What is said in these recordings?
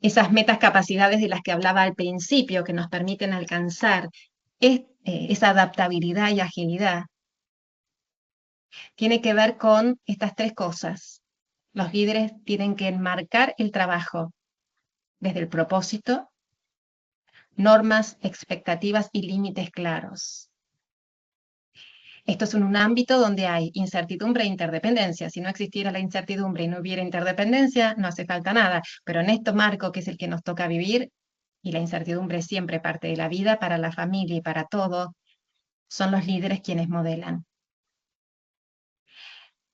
esas metas capacidades de las que hablaba al principio, que nos permiten alcanzar esa adaptabilidad y agilidad, tiene que ver con estas tres cosas. Los líderes tienen que enmarcar el trabajo desde el propósito, normas, expectativas y límites claros. Esto es en un ámbito donde hay incertidumbre e interdependencia. Si no existiera la incertidumbre y no hubiera interdependencia, no hace falta nada. Pero en este marco, que es el que nos toca vivir, y la incertidumbre es siempre parte de la vida, para la familia y para todo, son los líderes quienes modelan.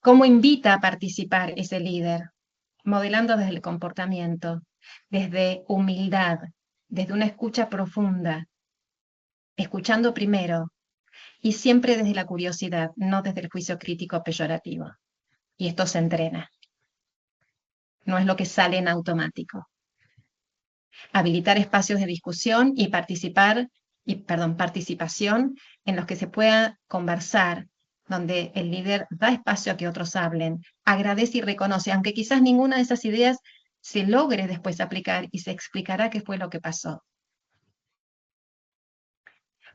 ¿Cómo invita a participar ese líder? Modelando desde el comportamiento, desde humildad, desde una escucha profunda, escuchando primero, y siempre desde la curiosidad, no desde el juicio crítico peyorativo. Y esto se entrena. No es lo que sale en automático. Habilitar espacios de discusión y participación en los que se pueda conversar, donde el líder da espacio a que otros hablen, agradece y reconoce, aunque quizás ninguna de esas ideas se logre después aplicar y se explicará qué fue lo que pasó.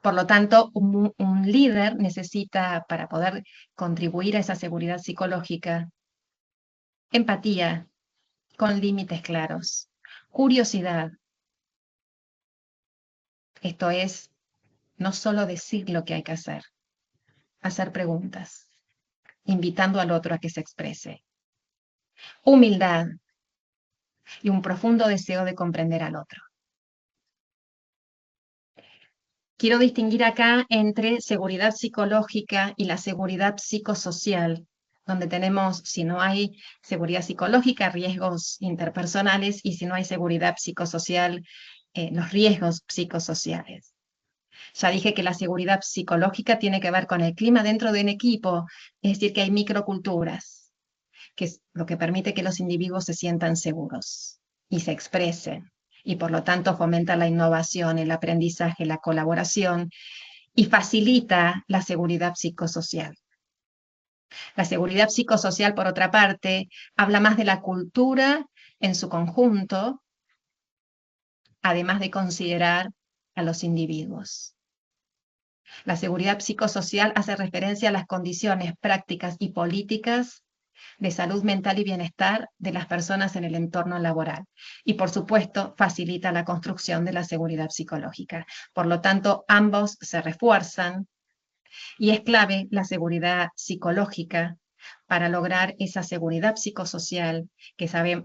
Por lo tanto, un líder necesita, para poder contribuir a esa seguridad psicológica, empatía, con límites claros, curiosidad. Esto es no solo decir lo que hay que hacer preguntas, invitando al otro a que se exprese. Humildad y un profundo deseo de comprender al otro. Quiero distinguir acá entre seguridad psicológica y la seguridad psicosocial, donde tenemos, si no hay seguridad psicológica, riesgos interpersonales, y si no hay seguridad psicosocial, los riesgos psicosociales. Ya dije que la seguridad psicológica tiene que ver con el clima dentro de un equipo, es decir, que hay microculturas, que es lo que permite que los individuos se sientan seguros y se expresen, y por lo tanto fomenta la innovación, el aprendizaje, la colaboración, y facilita la seguridad psicosocial. La seguridad psicosocial, por otra parte, habla más de la cultura en su conjunto, además de considerar a los individuos. La seguridad psicosocial hace referencia a las condiciones prácticas y políticas de salud mental y bienestar de las personas en el entorno laboral. Y, por supuesto, facilita la construcción de la seguridad psicológica. Por lo tanto, ambos se refuerzan, y es clave la seguridad psicológica para lograr esa seguridad psicosocial que sabemos,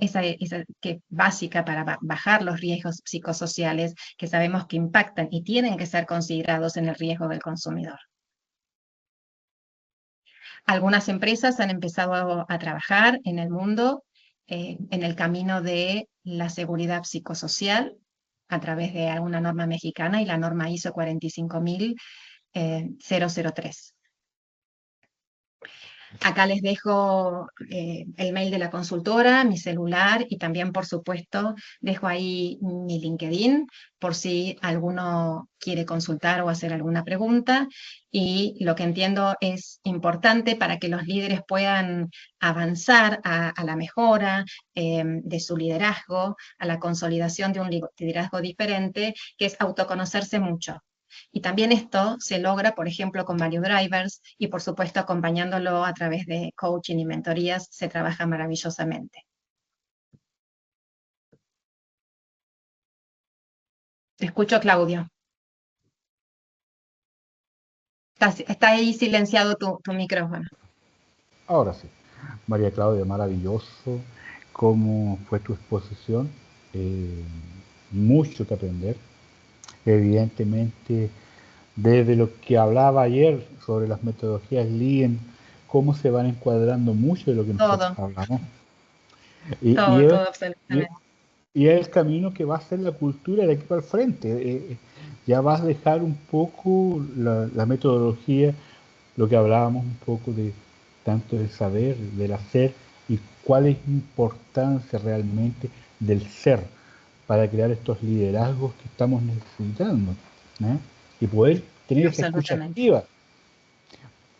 que es básica para bajar los riesgos psicosociales que sabemos que impactan y tienen que ser considerados en el riesgo del consumidor. Algunas empresas han empezado a trabajar en el mundo en el camino de la seguridad psicosocial a través de una norma mexicana y la norma ISO 45003. Acá les dejo el mail de la consultora, mi celular, y también, por supuesto, dejo ahí mi LinkedIn por si alguno quiere consultar o hacer alguna pregunta. Y lo que entiendo es importante para que los líderes puedan avanzar a la mejora de su liderazgo, a la consolidación de un liderazgo diferente, que es autoconocerse mucho. Y también esto se logra, por ejemplo, con Value Drivers, y por supuesto acompañándolo a través de coaching y mentorías, se trabaja maravillosamente. Te escucho, Claudio. Está ahí silenciado tu micrófono. Ahora sí. María Claudia, maravilloso cómo fue tu exposición. Mucho que aprender. Evidentemente, desde lo que hablaba ayer sobre las metodologías Lean, cómo se van encuadrando mucho de lo que nosotros Todo, hablamos. Y, y, todo, es, todo, y- absolutamente. y es el camino que va a ser la cultura de aquí para el frente. Ya vas a dejar un poco la metodología, lo que hablábamos un poco de tanto del saber, del hacer y cuál es la importancia realmente del ser para crear estos liderazgos que estamos necesitando, ¿eh? Y poder tener esa escucha Absolutamente. activa.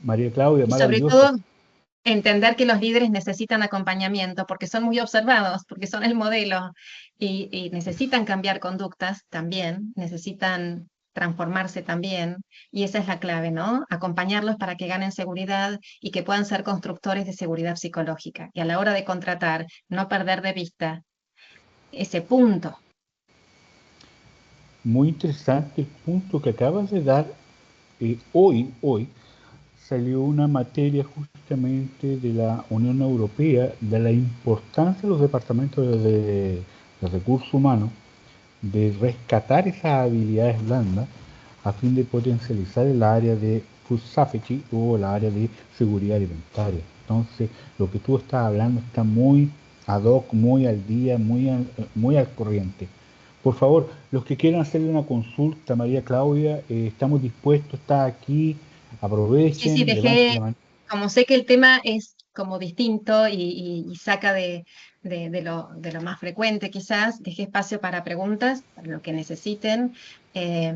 María Claudia, Y sobre maravilloso. todo, entender que los líderes necesitan acompañamiento porque son muy observados, porque son el modelo y necesitan cambiar conductas también, necesitan transformarse también, y esa es la clave, ¿no? Acompañarlos para que ganen seguridad y que puedan ser constructores de seguridad psicológica. Y a la hora de contratar, no perder de vista ese punto. Muy interesante el punto que acabas de dar. Hoy salió una materia justamente de la Unión Europea de la importancia de los departamentos de recursos humanos de rescatar esas habilidades blandas a fin de potencializar el área de food safety o el área de seguridad alimentaria. Entonces, lo que tú estás hablando está muy ad hoc, muy al día, muy al corriente. Por favor, los que quieran hacerle una consulta, María Claudia, estamos dispuestos, está aquí, Sí, sí, aprovechen, levanten la dejé, mano. como sé que el tema es como distinto y saca de lo más frecuente quizás, dejé espacio para preguntas, para lo que necesiten. Eh,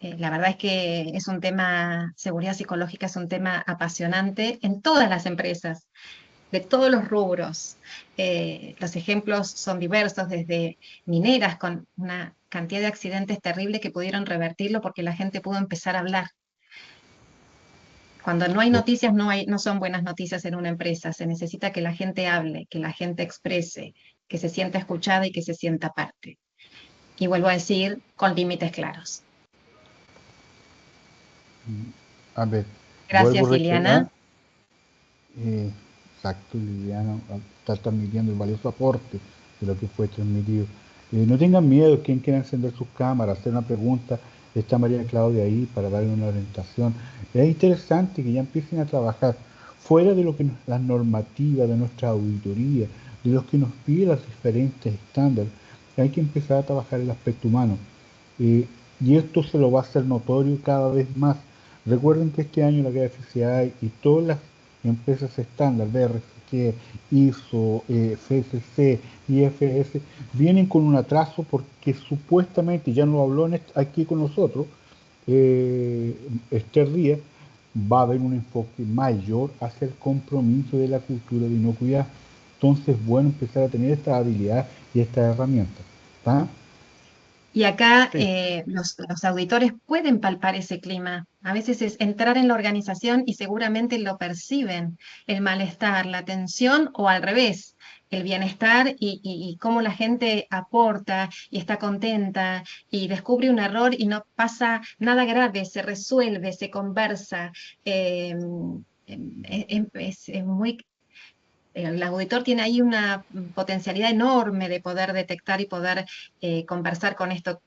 la verdad es que es un tema, seguridad psicológica es un tema apasionante en todas las empresas, de todos los rubros. Los ejemplos son diversos, desde mineras con una cantidad de accidentes terribles que pudieron revertirlo porque la gente pudo empezar a hablar. Cuando no hay noticias, no son buenas noticias en una empresa. Se necesita que la gente hable, que la gente exprese, que se sienta escuchada y que se sienta parte. Y vuelvo a decir, con límites claros. A ver, vuelvo Gracias, a recordar. Liliana. Eh, exacto, Liliana está transmitiendo el valioso aporte de lo que fue transmitido. No tengan miedo, quien quiera encender sus cámaras, hacer una pregunta, está María Claudia ahí para darle una orientación. Es interesante que ya empiecen a trabajar fuera de lo que las normativas de nuestra auditoría, de los que nos piden los diferentes estándares. Hay que empezar a trabajar el aspecto humano. Eh, y esto se lo va a hacer notorio cada vez más. Recuerden que este año la KFCI y todas las empresas estándar, BRCG, ISO, FSC, IFS, vienen con un atraso porque supuestamente, ya lo habló aquí con nosotros, Esther Díaz, va a haber un enfoque mayor hacia el compromiso de la cultura de inocuidad. Entonces, bueno, empezar a tener esta habilidad y esta herramienta. ¿Está? Y acá Sí. los auditores pueden palpar ese clima. A veces es entrar en la organización y seguramente lo perciben, el malestar, la tensión o al revés, el bienestar y cómo la gente aporta y está contenta y descubre un error y no pasa nada grave, se resuelve, se conversa. eh, es muy el auditor tiene ahí una potencialidad enorme de poder detectar y poder conversar con esto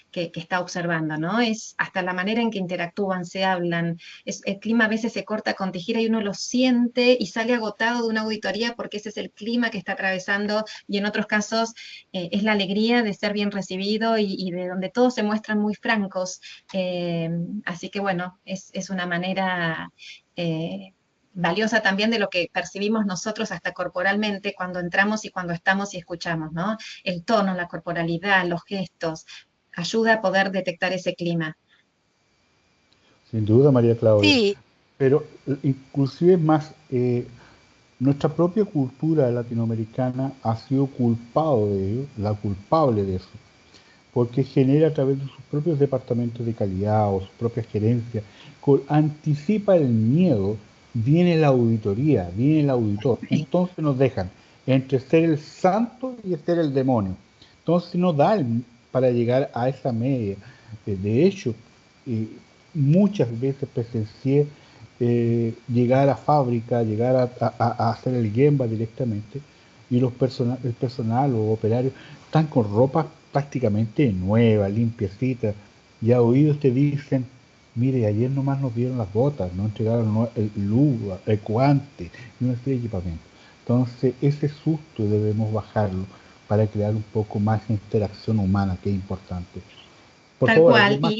que está observando, ¿no? Es hasta la manera en que interactúan, se hablan. El clima a veces se corta con tijera y uno lo siente y sale agotado de una auditoría porque ese es el clima que está atravesando y en otros casos es la alegría de ser bien recibido y de donde todos se muestran muy francos. Así que bueno, es una manera valiosa también de lo que percibimos nosotros hasta corporalmente cuando entramos y cuando estamos y escuchamos, ¿no? El tono, la corporalidad, los gestos, ayuda a poder detectar ese clima. Sin duda, María Claudia. Sí, Pero inclusive más, nuestra propia cultura latinoamericana ha sido culpado de ello, la culpable de eso, porque genera a través de sus propios departamentos de calidad o su propia gerencia, anticipa el miedo, viene la auditoría, viene el auditor, entonces nos dejan entre ser el santo y ser el demonio. Entonces no da para llegar a esa media. De hecho, eh, muchas veces presencié llegar a fábrica, llegar a hacer el gemba directamente, y el personal o operarios están con ropa prácticamente nueva, limpiecita, y a oídos te dicen, mire, ayer nomás nos dieron las botas, no entregaron el luva, el guante y una serie de equipamiento. Entonces, ese susto debemos bajarlo para crear un poco más de interacción humana, que es importante. Por Tal favor, cual, ¿alguien más?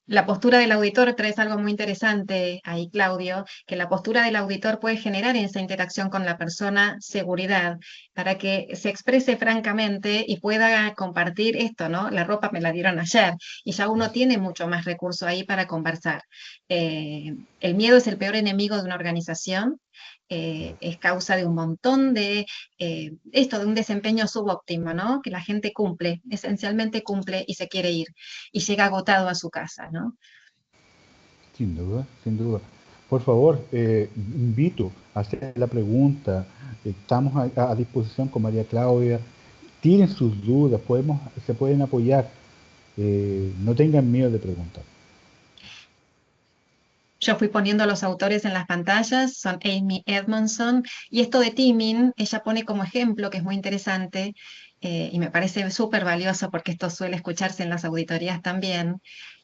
y La postura del auditor traes algo muy interesante ahí, Claudio, que la postura del auditor puede generar en esa interacción con la persona seguridad para que se exprese francamente y pueda compartir esto, ¿no? La ropa me la dieron ayer y ya uno tiene mucho más recurso ahí para conversar. El miedo es el peor enemigo de una organización. Es causa de un montón de esto, de un desempeño subóptimo, ¿no? Que la gente cumple, esencialmente cumple y se quiere ir y llega agotado a su casa, ¿no? Sin duda, sin duda. Por favor, invito a hacer la pregunta. Estamos a disposición con María Claudia. Tienen sus dudas, se pueden apoyar. No tengan miedo de preguntar. Yo fui poniendo a los autores en las pantallas, son Amy Edmondson, y esto de teaming, ella pone como ejemplo, que es muy interesante, y me parece súper valioso porque esto suele escucharse en las auditorías también,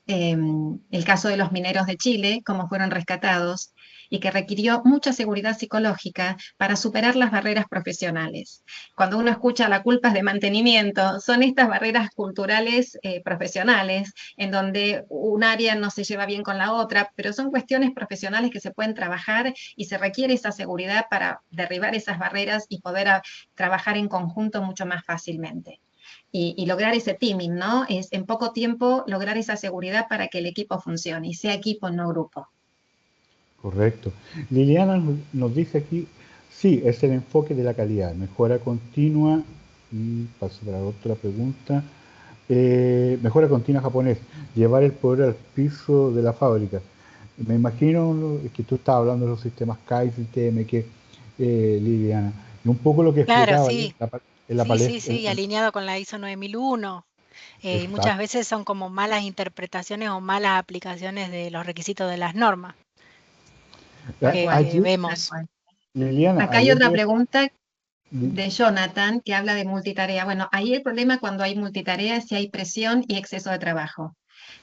el caso de los mineros de Chile, cómo fueron rescatados, y que requirió mucha seguridad psicológica para superar las barreras profesionales. Cuando uno escucha la culpa es de mantenimiento, son estas barreras culturales profesionales en donde un área no se lleva bien con la otra, pero son cuestiones profesionales que se pueden trabajar y se requiere esa seguridad para derribar esas barreras y poder trabajar en conjunto mucho más fácilmente. Y lograr ese teaming, ¿no? Es en poco tiempo lograr esa seguridad para que el equipo funcione y sea equipo, no grupo. Correcto. Liliana nos dice aquí, sí, es el enfoque de la calidad, mejora continua, y paso para otra pregunta. Mejora continua japonés, llevar el poder al piso de la fábrica. Me imagino que tú estabas hablando de los sistemas Kaizen, TMK, Liliana, y un poco lo que Claro, explicaba ahí sí, en la sí, sí, palestra. sí, alineado con la ISO 9001. Y muchas Exacto. veces son como malas interpretaciones o malas aplicaciones de los requisitos de las normas Tal cual, que Allí, tal vemos. cual. Liliana, Acá hay ayer otra pregunta vi- de Jonathan que habla de multitarea. Bueno, ahí el problema cuando hay multitarea es si hay presión y exceso de trabajo.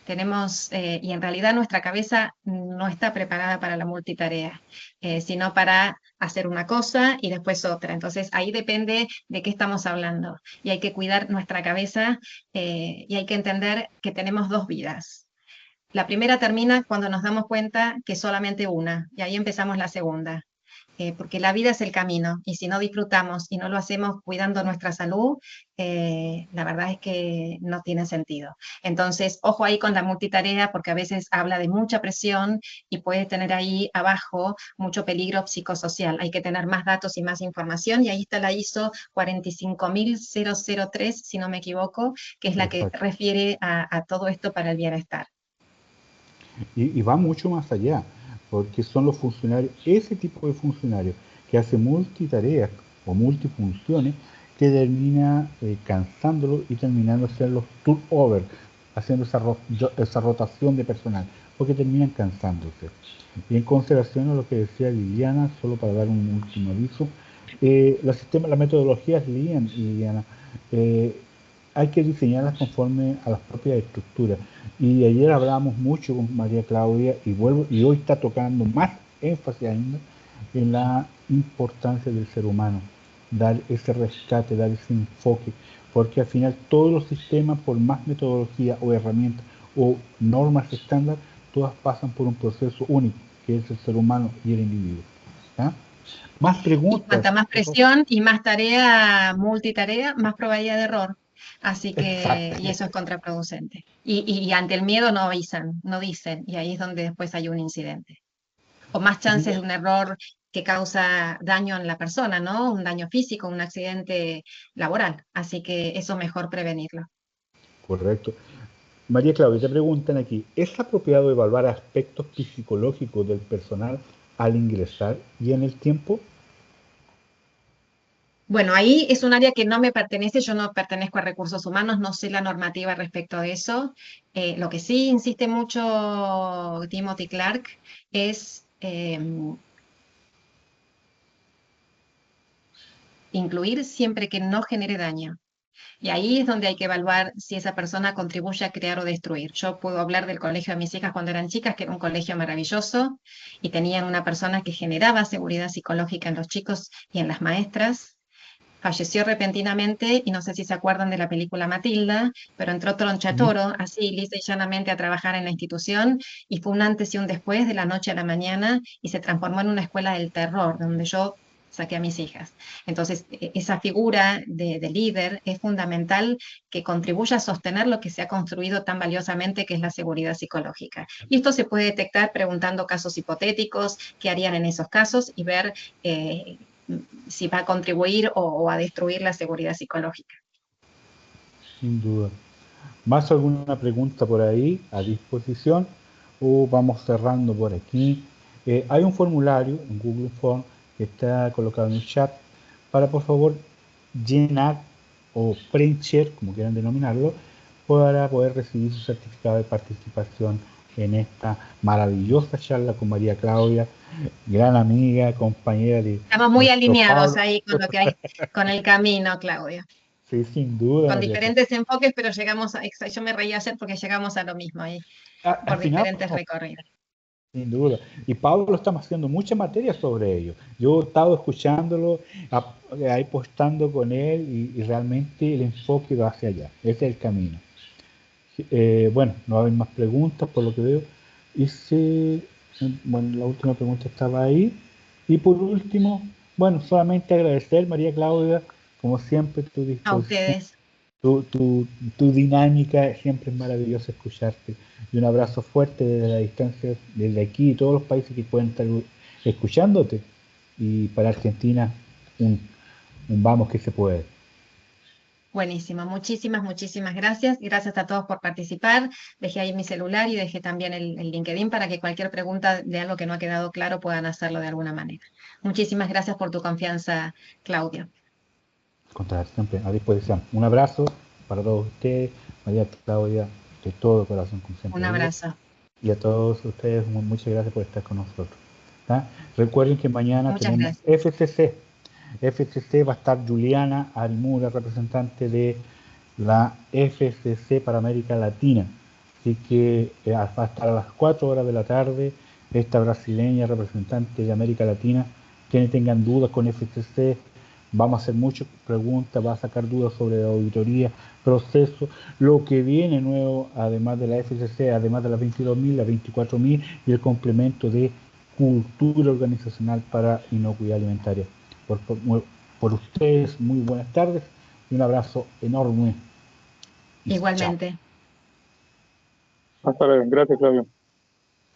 Tenemos, y en realidad nuestra cabeza no está preparada para la multitarea, sino para hacer una cosa y después otra. Entonces ahí depende de qué estamos hablando. Y hay que cuidar nuestra cabeza y hay que entender que tenemos dos vidas. La primera termina cuando nos damos cuenta que solamente una, y ahí empezamos la segunda. Porque la vida es el camino, y si no disfrutamos y no lo hacemos cuidando nuestra salud, la verdad es que no tiene sentido. Entonces, ojo ahí con la multitarea, porque a veces habla de mucha presión y puede tener ahí abajo mucho peligro psicosocial. Hay que tener más datos y más información, y ahí está la ISO 45003, si no me equivoco, que es la que exacto. refiere a todo esto para el bienestar. Y va mucho más allá, porque son los funcionarios, ese tipo de funcionarios que hace multitareas o multifunciones, que termina cansándolo y terminando hacer los turnover, haciendo esa rotación de personal, porque terminan cansándose. Y en consideración a lo que decía Liliana, solo para dar un último aviso, las metodologías Liliana, eh, hay que diseñarlas conforme a las propias estructuras. Y ayer hablábamos mucho con María Claudia y hoy está tocando más énfasis ainda en la importancia del ser humano, dar ese rescate, dar ese enfoque, porque al final todos los sistemas, por más metodología o herramientas o normas estándar, todas pasan por un proceso único, que es el ser humano y el individuo. ¿Ya? Más Y preguntas. cuanta más presión y más tarea, multitarea, más probabilidad de error. Así que, y Exacto. eso es contraproducente. Y ante el miedo no avisan, no dicen, y ahí es donde después hay un incidente. O más chances de un error que causa daño en la persona, ¿no? Un daño físico, un accidente laboral. Así que eso mejor prevenirlo. Correcto. María Claudia, te preguntan aquí, ¿es apropiado evaluar aspectos psicológicos del personal al ingresar y en el tiempo? Bueno, ahí es un área que no me pertenece, yo no pertenezco a recursos humanos, no sé la normativa respecto de eso. Lo que sí insiste mucho Timothy Clark es incluir siempre que no genere daño. Y ahí es donde hay que evaluar si esa persona contribuye a crear o destruir. Yo puedo hablar del colegio de mis hijas cuando eran chicas, que era un colegio maravilloso, y tenían una persona que generaba seguridad psicológica en los chicos y en las maestras, falleció repentinamente y no sé si se acuerdan de la película Matilda, pero entró Tronchatoro, así lisa y llanamente, a trabajar en la institución y fue un antes y un después de la noche a la mañana y se transformó en una escuela del terror, donde yo saqué a mis hijas. Entonces, esa figura de líder es fundamental, que contribuya a sostener lo que se ha construido tan valiosamente, que es la seguridad psicológica. Y esto se puede detectar preguntando casos hipotéticos, qué harían en esos casos, y ver si va a contribuir o a destruir la seguridad psicológica. Sin duda. ¿Más alguna pregunta por ahí a disposición? O vamos cerrando por aquí. Hay un formulario en Google Form que está colocado en el chat para, por favor, llenar o preencher, como quieran denominarlo, para poder recibir su certificado de participación en esta maravillosa charla con María Claudia, gran amiga, compañera de Estamos muy nuestro alineados Pablo. ahí con lo que hay, con el camino, Claudio. Sí, sin duda, Con María Claudia. diferentes enfoques, pero llegamos a, yo me reí ayer porque llegamos a lo mismo ahí, Al por final, diferentes recorridos. sin duda. Y Pablo estamos haciendo mucha materia sobre ello. Yo he estado escuchándolo, ahí postando con él y realmente el enfoque va hacia allá. Ese es el camino. Bueno, no va a haber más preguntas por lo que veo. Bueno, la última pregunta estaba ahí. Y por último, bueno, solamente agradecer, María Claudia, como siempre, tu A disposición. ustedes. Tu dinámica, siempre es maravilloso escucharte. Y un abrazo fuerte desde la distancia, desde aquí y todos los países que pueden estar escuchándote. Y para Argentina, un, un vamos que se puede. Buenísimo, muchísimas gracias. Gracias a todos por participar. Dejé ahí mi celular y dejé también el LinkedIn para que cualquier pregunta de algo que no ha quedado claro puedan hacerlo de alguna manera. Muchísimas gracias por tu confianza, Claudio. Contar siempre a disposición. Un abrazo para todos ustedes, María Claudia, de todo corazón, como siempre Un digo. abrazo. Y a todos ustedes, muchas gracias por estar con nosotros. ¿Tá? Recuerden que mañana Muchas tenemos gracias. FCC. FCC va a estar Juliana Arimura, representante de la FCC para América Latina. Así que va a estar a las 4 horas de la tarde esta brasileña representante de América Latina. Quienes tengan dudas con FCC, vamos a hacer muchas preguntas, va a sacar dudas sobre la auditoría, proceso, lo que viene nuevo, además de la FCC, además de las 22.000, las 24.000 y el complemento de cultura organizacional para inocuidad alimentaria. Por ustedes, muy buenas tardes y un abrazo enorme. Y chao. Igualmente. Hasta luego. Gracias, Claudio.